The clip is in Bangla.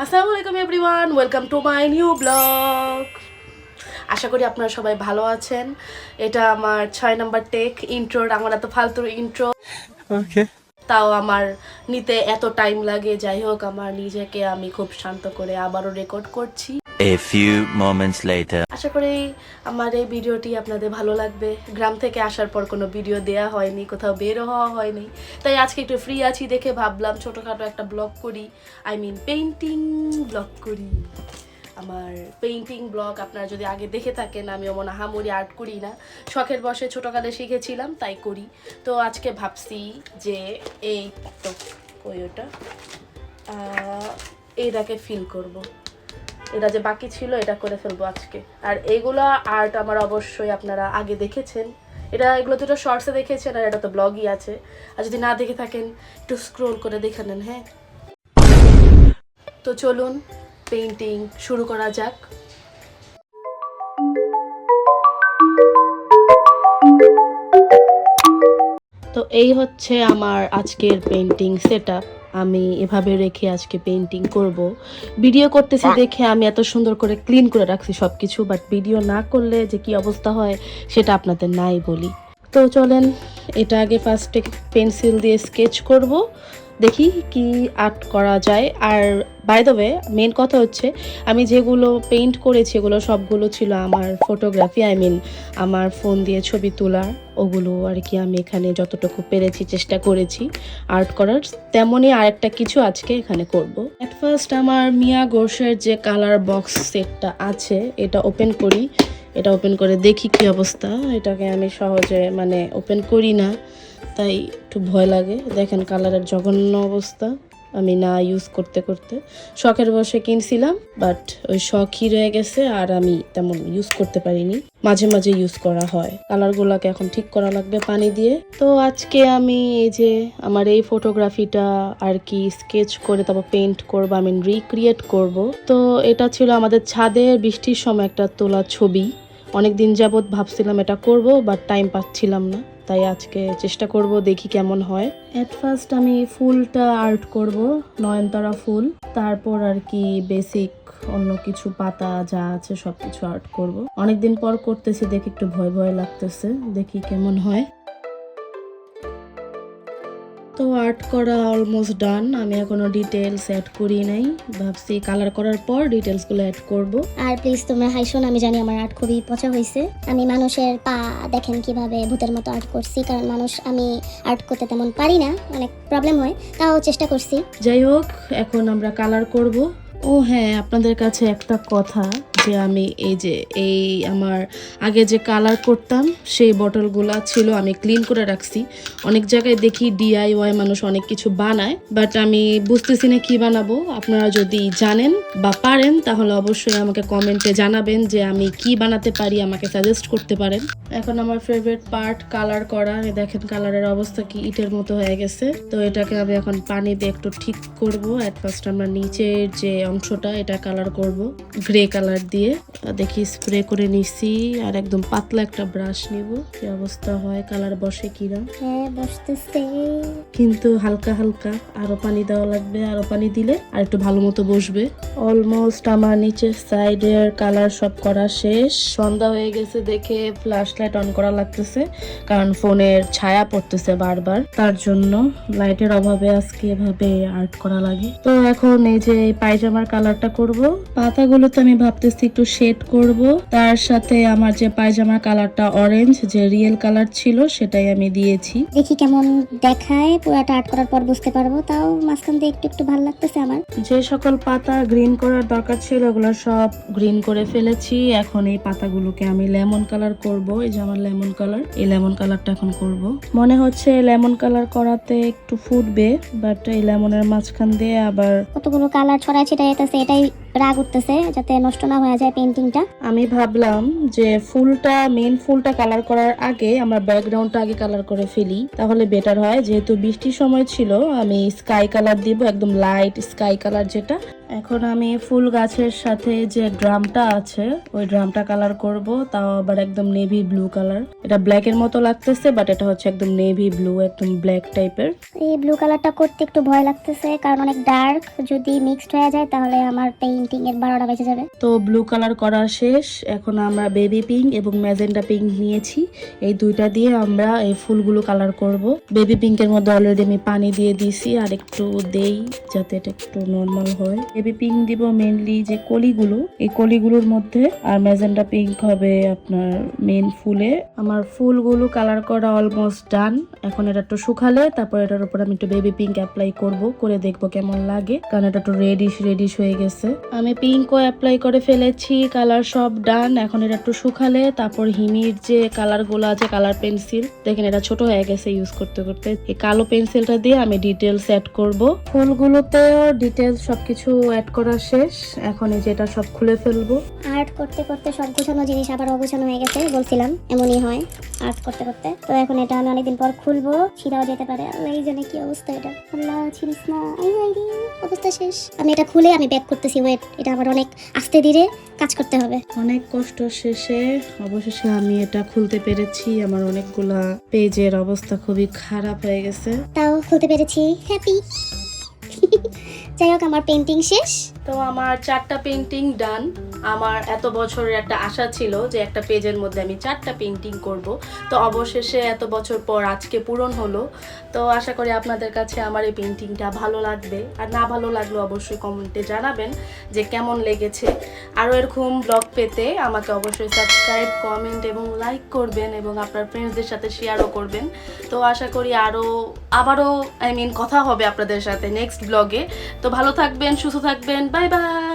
আসসালামু আলাইকুম everyone, welcome to my new blog. আশা করি আপনারা সবাই ভালো আছেন। এটা আমার 6 নাম্বার টেক ইন্ট্রোর। আমার এত ফালতু ইন্ট্রো ওকে তাও আমার নিতে এত টাইম লাগে। যাই হোক, আমার নিজেকে আমি খুব শান্ত করে আবারও রেকর্ড করছি। A few moments later. আশা করি আমার এই ভিডিওটি আপনাদের ভালো লাগবে। গ্রাম থেকে আসার পর কোনো ভিডিও দেয়া হয়নি, কোথাও বেরো হওয়া হয়নি, তাই আজকে একটু ফ্রি আছি দেখে ভাবলাম ছোটোখাটো একটা ব্লগ করি। পেইন্টিং ব্লগ করি। আমার পেইন্টিং ব্লগ আপনারা যদি আগে দেখে থাকেন, আমি মনে হামুরি আর্ট করি না, শখের বসে ছোটোকালে শিখেছিলাম তাই করি। তো আজকে ভাবছি যে এই তো ওই ওটা এইটাকে ফিল করব, এটা যে বাকি ছিল এটা করে ফেলবো আজকে। আর এইগুলা আর্ট আমার অবশ্যই আপনারা আগে দেখেছেন, এগুলো দুটো শর্টসে দেখেছেন, আর এটা তো ব্লগই আছে। আর যদি না দেখে থাকেন একটু স্ক্রোল করে দেখে নেন। হ্যাঁ, তো চলুন পেইন্টিং শুরু করা যাক। তো এই হচ্ছে আমার আজকের পেইন্টিং সেটআপ। আমি এভাবে রেখে আজকে পেইন্টিং করব। ভিডিও করতেছি দেখে আমি এত সুন্দর করে ক্লিন করে রাখছি সব কিছু, বাট ভিডিও না করলে যে কি অবস্থা হয় সেটা আপনাদের নাই বলি। তো চলেন, এটা আগে ফার্স্টে পেন্সিল দিয়ে স্কেচ করব, দেখি কি আর্ট করা যায়। আর বাই দ্য ওয়ে, মেন কথা হচ্ছে আমি যেগুলো পেইন্ট করেছি এগুলো সবগুলো ছিল আমার ফটোগ্রাফি, আমার ফোন দিয়ে ছবি তোলা, ওগুলো আর কি আমি এখানে যতটুকু পেরেছি চেষ্টা করেছি আর্ট করার। তেমনই আরেকটা কিছু আজকে এখানে করব। অ্যাট ফার্স্ট আমার মিয়া গোর্সের যে কালার বক্স সেটটা আছে এটা ওপেন করি। এটা ওপেন করে দেখি কি অবস্থা। এটাকে আমি সহজে ওপেন করি না, তাই একটু ভয় লাগে। দেখেন কালারের জঘন্য অবস্থা। আমি না ইউজ করতে করতে শখের বসে কিনছিলাম, বাট ওই শখই রয়ে গেছে, আর আমি তেমন ইউজ করতে পারিনি। মাঝে মাঝে ইউজ করা হয়। কালারগুলোকে এখন ঠিক করা লাগবে পানি দিয়ে। তো আজকে আমি এই যে আমার এই ফটোগ্রাফিটা আর কি স্কেচ করে তারপর পেইন্ট করবো, রিক্রিয়েট করব। তো এটা ছিল আমাদের ছাদে বৃষ্টির সময় একটা তোলা ছবি। অনেকদিন যাবৎ ভাবছিলাম এটা করব, বাট টাইম পাচ্ছিলাম না, তাই আজকে চেষ্টা করব, দেখি কেমন হয়। এট ফার্স্ট আমি ফুলটা আর্ট করব, নয়নতারা ফুল। তারপর আর কি বেসিক অন্য কিছু পাতা যা আছে সবকিছু আর্ট করব। অনেকদিন পর করতেছি, দেখি একটু ভয় ভয় লাগতেছে, দেখি কেমন হয়। তো আর্ট করা অলমোস্ট ডান। আমি এখনো ডিটেলস অ্যাড করি নাই, ভাবছি কালার করার পর ডিটেলসগুলো অ্যাড করব। আর প্লিজ তোমরা হাইশোন, আমি জানি আমার আর্ট খুবই পচা হয়েছে। আমি মানুষের পা দেখেন কিভাবে ভূতের মতো আর্ট করছি, কারণ আমি আর্ট করতে তেমন পারি না, অনেক প্রবলেম হয়, তাও চেষ্টা করছি। যাই হোক, এখন আমরা কালার করব। ও হ্যাঁ, আপনাদের কাছে একটা কথা, যে আমি এই আমার আগে যে কালার করতাম সেই বটলগুলা ছিল, আমি ক্লিন করে রাখছি। অনেক জায়গায় দেখি DIY মানুষ অনেক কিছু বানায়, বাট আমি বুঝতেছি না কি বানাবো। আপনারা যদি জানেন বা পারেন তাহলে অবশ্যই আমাকে কমেন্টে জানাবেন যে আমি কি বানাতে পারি, আমাকে সাজেস্ট করতে পারেন। এখন আমার ফেভারিট পার্ট কালার করা। দেখেন কালারের অবস্থা কি ইটের মতো হয়ে গেছে। তো এটাকে আমি এখন পানি দিয়ে একটু ঠিক করব। এট ফার্স্ট আমরা নিচের যে অংশটা এটা কালার করব গ্রে কালার দিয়ে। দেখি স্প্রে করে নিছি, আর একদম পাতলা একটা ব্রাশ নিব, কি অবস্থা হয়, কালার বসে কিনা। হ্যাঁ, বসতেছে, কিন্তু হালকা হালকা আরো পানি দেওয়া লাগবে, আরো পানি দিলে আর একটু ভালো মতো বসবে। অলমোস্ট আমার নিচের সাইডের কালার সব করা শেষ। সন্ধ্যা হয়ে গেছে দেখে ফ্ল্যাশ লাইট অন করা লাগতেছে, কারণ ফোনের ছায়া পড়তেছে বারবার, তার জন্য লাইটের অভাবে আজকে এভাবে আর্ট করা লাগে। তো এখন এই যে পায়জামার কালারটা করব। পাতাগুলো তো আমি ভাবতেছি একটু শেড করব, তার সাথে আমার যে পায়জামার কালারটা অরেঞ্জ, যে রিয়েল কালার ছিল সেটাই আমি দিয়েছি। দেখি কেমন দেখায়, পুরাটা আর্ট করার পর বুঝতে পারবো। তাও মাঝখান দিয়ে একটু একটু ভালো লাগতেছে আমার। যে সকল পাতা গ্রিন করার দরকার ছিল ওগুলো সব গ্রিন করে ফেলেছি। এখন এই পাতাগুলোকে আমি লেমন কালার করব। এই যে আমার লেমন কালার, এই লেমন কালারটা এখন করব। মনে হচ্ছে লেমন কালার করাতে একটু ফুটবে, বাট এই লেমনের মাঝখান দিয়ে আবার কতগুলো কালার ছড়াই ছিটাই যেতেছে, এটাই রাগ উঠতেছে যাতে নষ্ট না হয়ে যায় পেইন্টিংটা। আমি ভাবলাম যে মেন ফুলটা কালার করার আগে আমরা ব্যাকগ্রাউন্ডটা আগে কালার করে ফেলি, তাহলে বেটার হয়। যেহেতু বৃষ্টির সময় ছিল, আমি স্কাই কালার দিব, একদম লাইট স্কাই কালার যেটা। এখন আমি ফুল গাছের সাথে যে ড্রামটা আছে ওই ড্রামটা কালার করব, তাও আবার একদম নেভি ব্লু কালার। এটা ব্ল্যাকের মতো লাগতেছে বাট এটা হচ্ছে একদম নেভি ব্লু, একদম ব্ল্যাক টাইপের। এই ব্লু কালারটা করতে একটু ভয় লাগতেছে, কারণ অনেক ডার্ক, যদি মিক্সড হয়ে যায় তাহলে আমার পেইন্টিং এর 12টা বেজে যাবে। তো ব্লু কালার করা শেষ। এখন আমরা বেবি পিঙ্ক এবং ম্যাজেন্টা পিঙ্ক নিয়েছি, এই দুইটা দিয়ে আমরা এই ফুলগুলো কালার করব। বেবি পিঙ্কের মধ্যে অলরেডি আমি পানি দিয়ে দিয়েছি, আর একটু দেই যাতে এটা একটু নর্মাল হয়। বেবি পিঙ্ক দিব মেইনলি যে কলিগুলো, এই কলিগুলোর মধ্যে, আর ম্যাজেন্টা পিঙ্ক হবে আপনার মেইন ফুলে। আমার ফুলগুলো কালার করা অলমোস্ট ডান। এখন এটা একটু শুকালে তারপর এটার উপর আমি একটু বেবি পিঙ্ক অ্যাপ্লাই করব, করে দেখবো কেমন লাগে, কারণ এটা একটু রেডিশ হয়ে গেছে। আমি পিঙ্কও অ্যাপ্লাই করে ফেলেছি, কালার সব ডান। এখন এটা একটু শুকালে তারপর হিমির যে কালার গুলো আছে, কালার পেন্সিল, দেখেন এটা ছোট হয়ে গেছে ইউজ করতে করতে, এই কালো পেন্সিলটা দিয়ে আমি ডিটেলস অ্যাড করব। ফুলগুলোতেও ডিটেলস সবকিছু অ্যাড করা শেষ। এখন এই যেটা সব খুলে ফেলবো। আর্ট করতে করতে সব গোছানো জিনিস আবার অগোছানো হয়ে গেছে, বলছিলাম এমনই হয় আর্ট করতে করতে। তো এখন এটা আমি অনেকদিন পর খুলবো, ছিঁড়াও যেতে পারে। আল্লাহ জানে কি অবস্থা এটা, আল্লাহ ছিড়িস না, অবস্থা শেষ। আমি এটা খুলে আমি ব্যাক করতেছি, ওয়েট, এটা আমার অনেক আস্তে ধীরে কাজ করতে হবে। অনেক কষ্ট শেষে অবশেষে আমি এটা খুলতে পেরেছি। আমার অনেকগুলা পেজের অবস্থা খুবই খারাপ হয়ে গেছে, তাও খুলতে পেরেছি, হ্যাপি। যাই হোক, আমার পেইন্টিং শেষ। তো আমার 4টা পেইন্টিং ডান। আমার এত বছরের একটা আশা ছিল যে একটা পেজের মধ্যে আমি 4টা পেইন্টিং করব, তো অবশেষে এত বছর পর আজকে পূরণ হলো। তো আশা করি আপনাদের কাছে আমার এই পেইন্টিংটা ভালো লাগবে, আর না ভালো লাগলে অবশ্যই কমেন্টে জানাবেন যে কেমন লেগেছে। আরও এরকম ব্লগ পেতে আমাকে অবশ্যই সাবস্ক্রাইব, কমেন্ট এবং লাইক করবেন, এবং আপনার ফ্রেন্ডসদের সাথে শেয়ারও করবেন। তো আশা করি আবারও কথা হবে আপনাদের সাথে নেক্সট ব্লগে। তো ভালো থাকবেন, সুস্থ থাকবেন, বাই বাই।